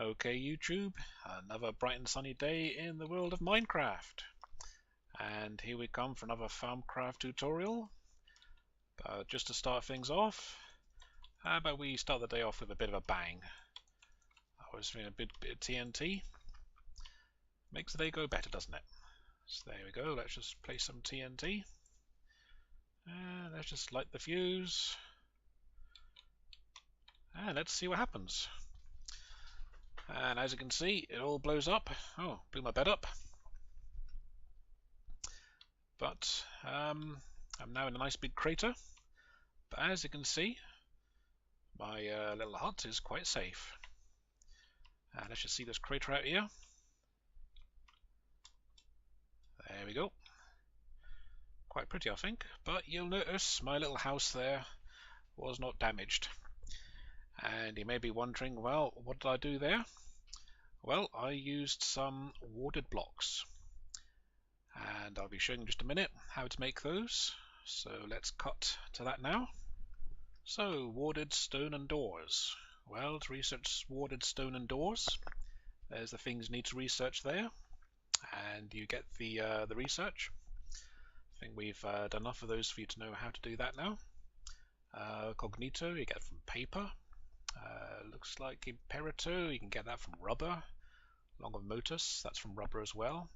Okay, YouTube, another bright and sunny day in the world of Minecraft. And here we come for another Thaumcraft tutorial. Just to start things off, how about we start the day off with a bit of a bang? I was doing a bit of TNT. Makes the day go better, doesn't it? So there we go, let's just place some TNT. And let's just light the fuse. And let's see what happens. And as you can see, it all blows up. Oh, blew my bed up. But I'm now in a nice big crater. But as you can see, my little hut is quite safe. And let's just see this crater out here. There we go. Quite pretty, I think. But you'll notice my little house there was not damaged. And you may be wondering, well, what did I do there? Well, I used some warded blocks. And I'll be showing you in just a minute how to make those. So let's cut to that now. So, warded stone and doors. Well, to research warded stone and doors, there's the things you need to research there. And you get the research. I think we've done enough of those for you to know how to do that now. Cognito, you get from paper. Looks like Imperator, you can get that from rubber. Along with Motus, that's from rubber as well.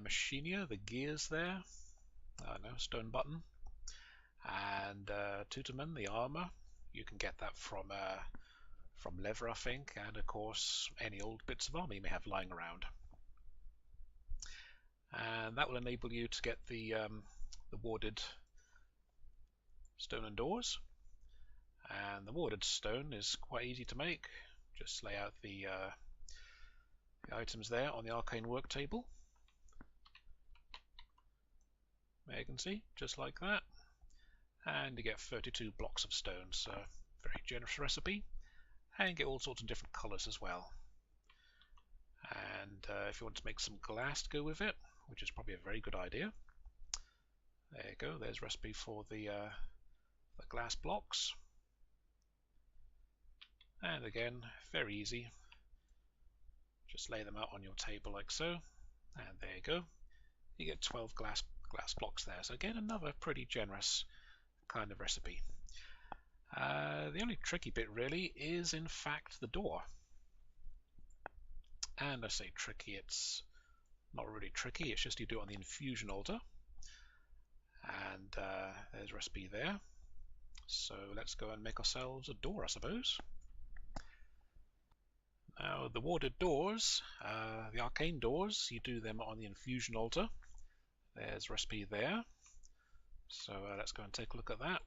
Machinia, the gears there. No, stone button. And Tutorman, the armor. You can get that from leather, I think. And of course, any old bits of armor you may have lying around. And that will enable you to get the warded stone and doors. And the warded stone is quite easy to make. Just lay out the items there on the arcane work table. There you can see, just like that. And you get 32 blocks of stone, so very generous recipe. And you get all sorts of different colours as well. And if you want to make some glass to go with it, which is probably a very good idea. There you go, there's a recipe for the glass blocks. And again, very easy. Just lay them out on your table like so. And there you go. You get 12 glass blocks there. So again, another pretty generous kind of recipe. The only tricky bit really is in fact the door. And I say tricky, it's not really tricky, it's just you do it on the infusion altar. And there's a recipe there. So let's go and make ourselves a door, I suppose. Now the warded doors, the arcane doors, you do them on the infusion altar. There's a recipe there. So let's go and take a look at that.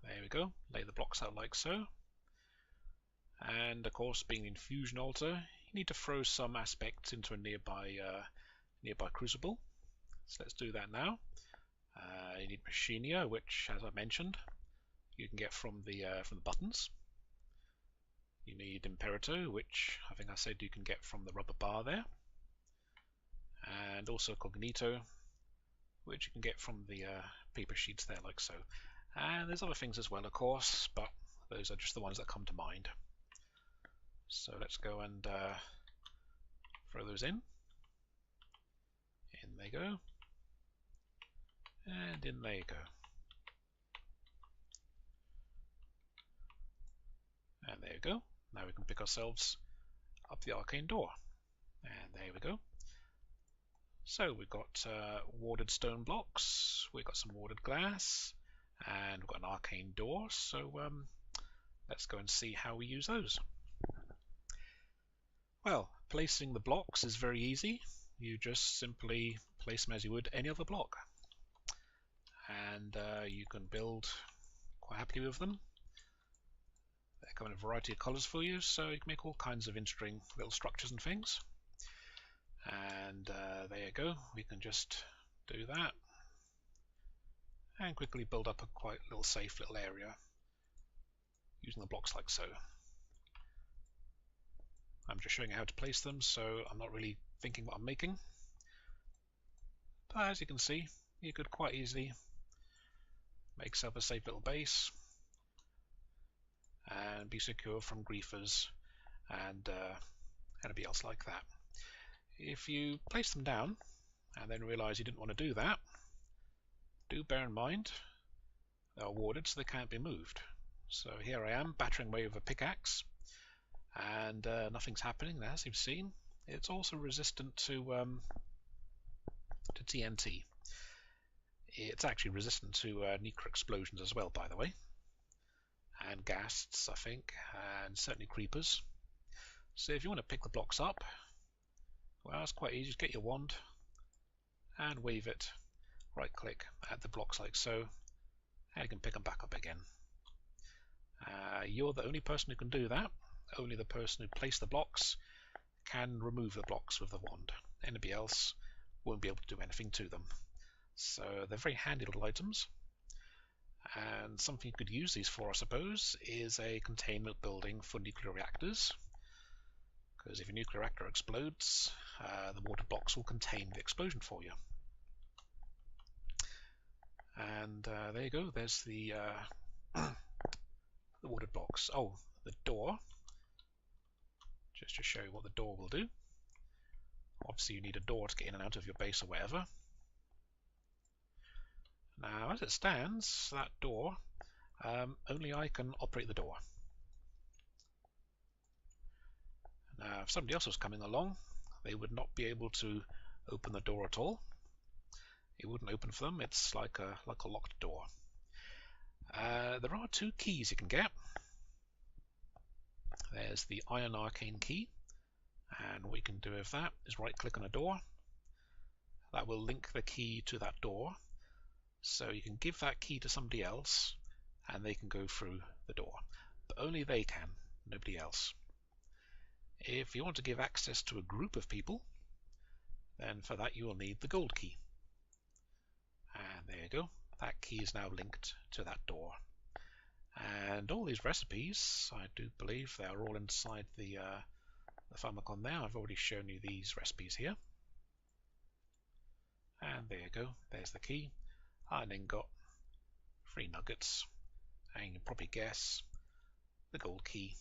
There we go. Lay the blocks out like so. And of course, being the infusion altar, you need to throw some aspects into a nearby crucible. So let's do that now. You need Machinia, which, as I mentioned, you can get from the buttons. You need Imperator, which I think I said you can get from the rubber bar there. And also Cognito, which you can get from the paper sheets there like so. And there's other things as well, of course, but those are just the ones that come to mind. So let's go and throw those in. In they go. And in they go. And there we go. Now we can pick ourselves up the arcane door. And there we go. So we've got warded stone blocks, we've got some warded glass, and we've got an arcane door. So let's go and see how we use those. Well, placing the blocks is very easy. You just simply place them as you would any other block. And you can build quite happily with them. They come in a variety of colours for you, so you can make all kinds of interesting little structures and things. And there you go, we can just do that and quickly build up a quite little safe little area using the blocks like so. I'm just showing you how to place them, so I'm not really thinking what I'm making. But as you can see, you could quite easily make yourself a safe little base and be secure from griefers and anything else like that. If you place them down and then realize you didn't want to do that, do bear in mind they're warded so they can't be moved. So here I am battering away with a pickaxe, and nothing's happening there, as you've seen. It's also resistant to TNT. It's actually resistant to nuclear explosions as well, by the way, and ghasts, I think, and certainly creepers. So if you want to pick the blocks up, well, it's quite easy. Just get your wand and wave it, right click at the blocks like so, and you can pick them back up again. You're the only person who can do that. Only the person who placed the blocks can remove the blocks with the wand. Anybody else won't be able to do anything to them. So they're very handy little items. And something you could use these for, I suppose, is a containment building for nuclear reactors. Because if a nuclear reactor explodes, the water blocks will contain the explosion for you. And there you go, there's the the water blocks. Oh, the door. Just to show you what the door will do. Obviously you need a door to get in and out of your base or whatever. Now as it stands, that door, only I can operate the door. Now if somebody else was coming along, they would not be able to open the door at all. It wouldn't open for them. It's like a locked door. There are two keys you can get. There's the Iron Arcane key, and what you can do with that is right click on a door. That will link the key to that door, so you can give that key to somebody else and they can go through the door, but only they can, nobody else. If you want to give access to a group of people, then for that you will need the gold key. And there you go, that key is now linked to that door. And all these recipes, I do believe they are all inside the Thaumcraft there. I've already shown you these recipes here. And there you go, there's the key. Iron ingot, 3 nuggets, and you can probably guess the gold key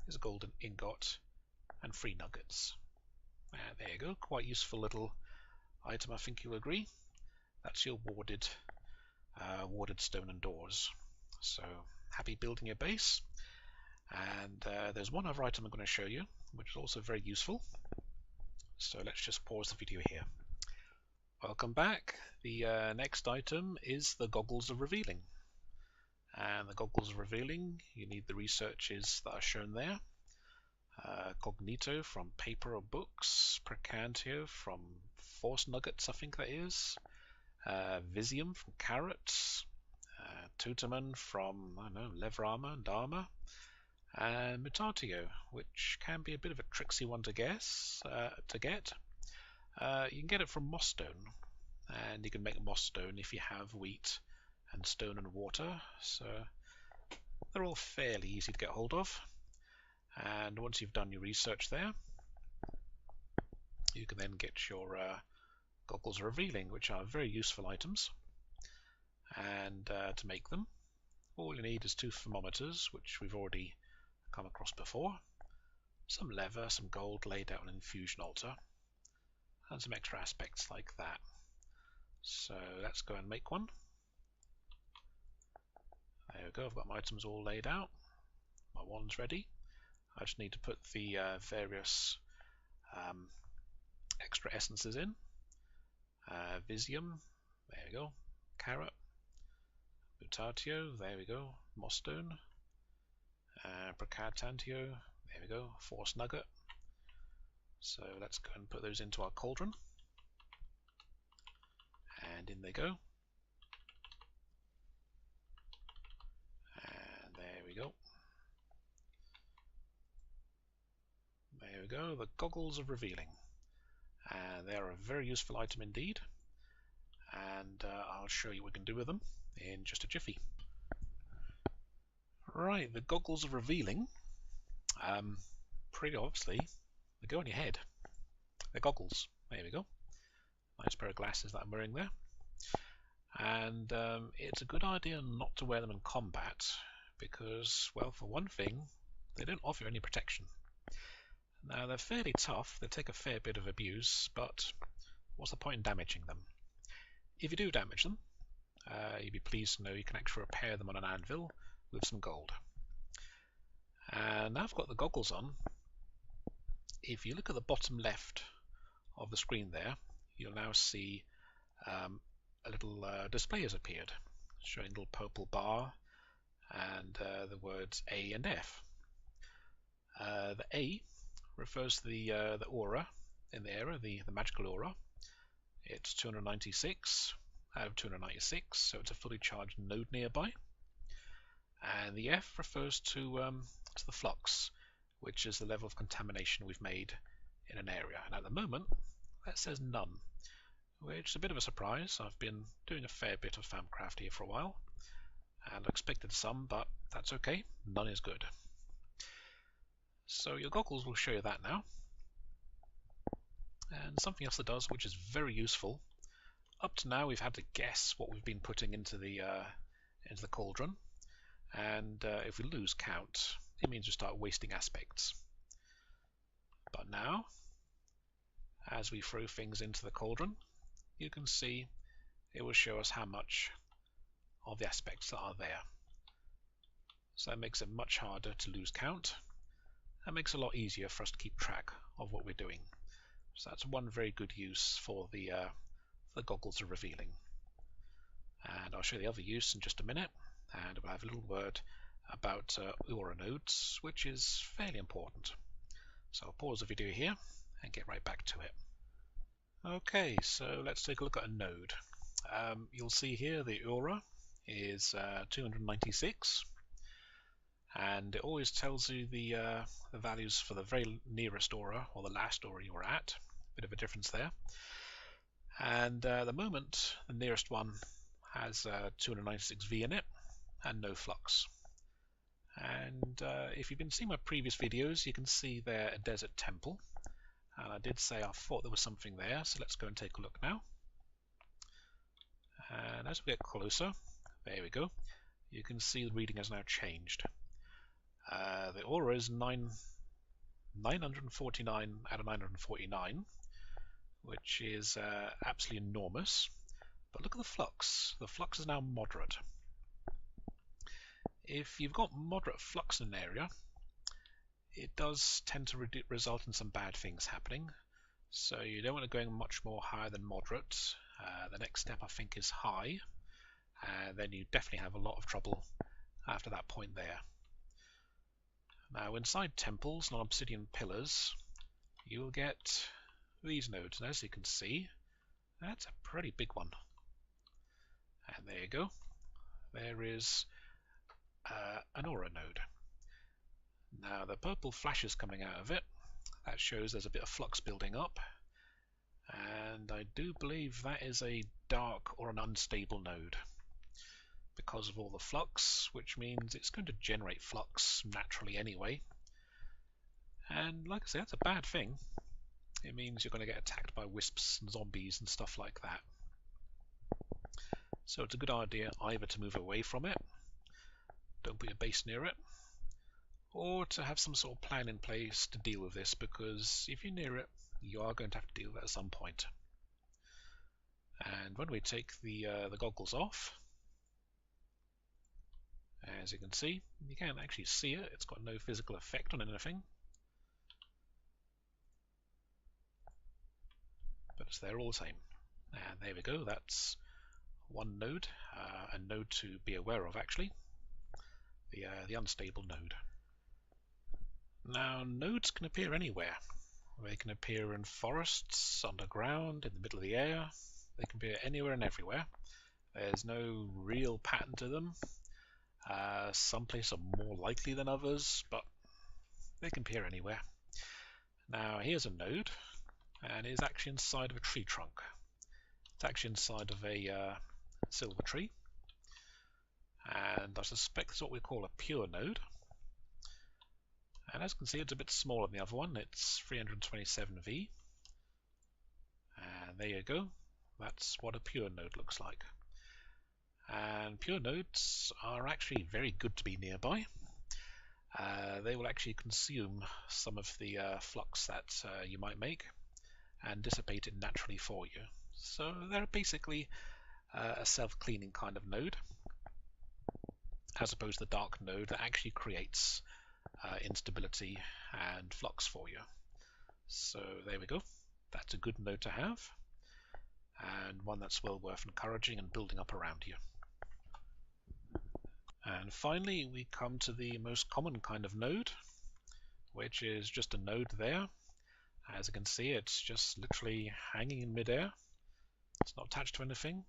is a golden ingot and 3 nuggets. And there you go, quite useful little item, I think you'll agree. That's your warded stone and doors. So happy building your base. And there's one other item I'm going to show you, which is also very useful. So let's just pause the video here. Welcome back. The next item is the Goggles of Revealing. And the Goggles of Revealing, you need the researches that are shown there. Cognito from paper or books, Precantio from force nuggets, I think that is, Visium from carrots, Tutamon from, I don't know, leather armor and armor, and Mutatio, which can be a bit of a tricksy one to guess, to get. You can get it from moss stone, and you can make moss stone if you have wheat and stone and water, so they're all fairly easy to get hold of. And once you've done your research there, you can then get your Goggles of Revealing, which are very useful items. And to make them, all you need is 2 thermometers, which we've already come across before, some leather, some gold laid out on an infusion altar, and some extra aspects like that. So let's go and make one. There we go, I've got my items all laid out, my wand's ready. I just need to put the various extra essences in. Visium, there we go, carrot, Mutatio, there we go, moss stone, Precantio, there we go, force nugget. So let's go and put those into our cauldron, and in they go. And there we go. There we go, the Goggles of Revealing. And they are a very useful item indeed. And I'll show you what we can do with them in just a jiffy. Right, the Goggles of Revealing. Pretty obviously, they go on your head. They're goggles. There we go. Nice pair of glasses that I'm wearing there. And it's a good idea not to wear them in combat because, well, for one thing, they don't offer any protection. Now they're fairly tough, they take a fair bit of abuse, but what's the point in damaging them? If you do damage them, you'd be pleased to know you can actually repair them on an anvil with some gold. And now I've got the goggles on. If you look at the bottom left of the screen there, you'll now see a little display has appeared, showing a little purple bar and the words A and F. The A refers to the aura in the area, the magical aura. It's 296 out of 296, so it's a fully charged node nearby. And the F refers to the flux, which is the level of contamination we've made in an area. And at the moment, that says none, which is a bit of a surprise. I've been doing a fair bit of Thaumcraft here for a while, and I expected some, but that's okay. None is good. So your goggles will show you that now. And something else it does, which is very useful. Up to now, we've had to guess what we've been putting into the cauldron, and if we lose count, it means we start wasting aspects. But now, as we throw things into the cauldron, you can see it will show us how much of the aspects that are there. So that makes it much harder to lose count. That makes it a lot easier for us to keep track of what we're doing. So that's one very good use for the goggles are revealing. And I'll show you the other use in just a minute, and we'll have a little word about aura nodes, which is fairly important. So I'll pause the video here and get right back to it. Okay, so let's take a look at a node. You'll see here the aura is 296, and it always tells you the values for the very nearest aura or the last aura you were at. Bit of a difference there. And at the moment, the nearest one has 296V in it and no flux. And if you've been seeing my previous videos, you can see there a desert temple. And I did say I thought there was something there, so let's go and take a look now. And as we get closer, there we go, you can see the reading has now changed. The aura is 949 out of 949, which is absolutely enormous. But look at the flux. The flux is now moderate. If you've got moderate flux in an area, it does tend to result in some bad things happening. So you don't want to go much more higher than moderate. The next step I think is high, and then you definitely have a lot of trouble after that point there. Now inside temples, non-obsidian pillars, you will get these nodes, and as you can see, that's a pretty big one. And there you go, there is an aura node. Now the purple flashes coming out of it, that shows there's a bit of flux building up, and I do believe that is a dark or an unstable node because of all the flux, which means it's going to generate flux naturally anyway. And like I say, that's a bad thing. It means you're going to get attacked by wisps and zombies and stuff like that. So it's a good idea either to move away from it, don't put your base near it, or to have some sort of plan in place to deal with this, because if you're near it, you are going to have to deal with it at some point. And when we take the goggles off, as you can see, you can't actually see it, it's got no physical effect on anything. But it's there all the same. And there we go, that's one node, a node to be aware of actually, the unstable node. Now nodes can appear anywhere. They can appear in forests, underground, in the middle of the air. They can appear anywhere and everywhere. There's no real pattern to them. Some places are more likely than others, but they can appear anywhere. Now here's a node, and it's actually inside of a tree trunk. It's actually inside of a silver tree, and I suspect it's what we call a pure node. And as you can see, it's a bit smaller than the other one. It's 327V, and there you go, that's what a pure node looks like. And pure nodes are actually very good to be nearby. they will actually consume some of the flux that you might make and dissipate it naturally for you. So they're basically a self-cleaning kind of node, as opposed to the dark node that actually creates instability and flux for you. So there we go. That's a good node to have, and one that's well worth encouraging and building up around you. And finally, we come to the most common kind of node, which is just a node there. As you can see, it's just literally hanging in midair. It's not attached to anything.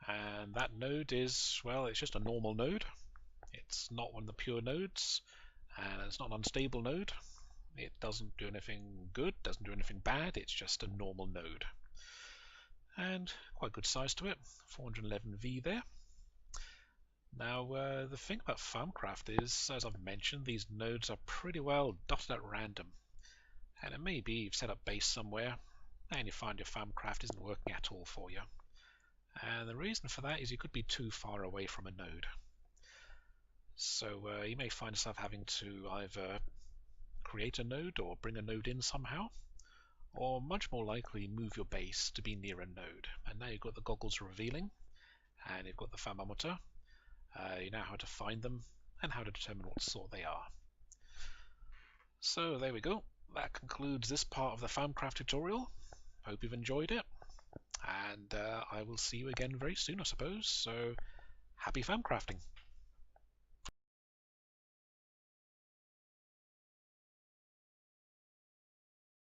And that node is, well, it's just a normal node. It's not one of the pure nodes, and it's not an unstable node. It doesn't do anything good, doesn't do anything bad, it's just a normal node. And quite good size to it, 411V there. Now, the thing about Thaumcraft is, as I've mentioned, these nodes are pretty well dotted at random. And it may be you've set up base somewhere, and you find your Thaumcraft isn't working at all for you. And the reason for that is you could be too far away from a node. So you may find yourself having to either create a node or bring a node in somehow, or much more likely move your base to be near a node. And now you've got the goggles revealing, and you've got the thermometer. You know how to find them and how to determine what sort they are. So there we go. That concludes this part of the Thaumcraft tutorial. Hope you've enjoyed it, and I will see you again very soon, I suppose. So happy Thaumcrafting!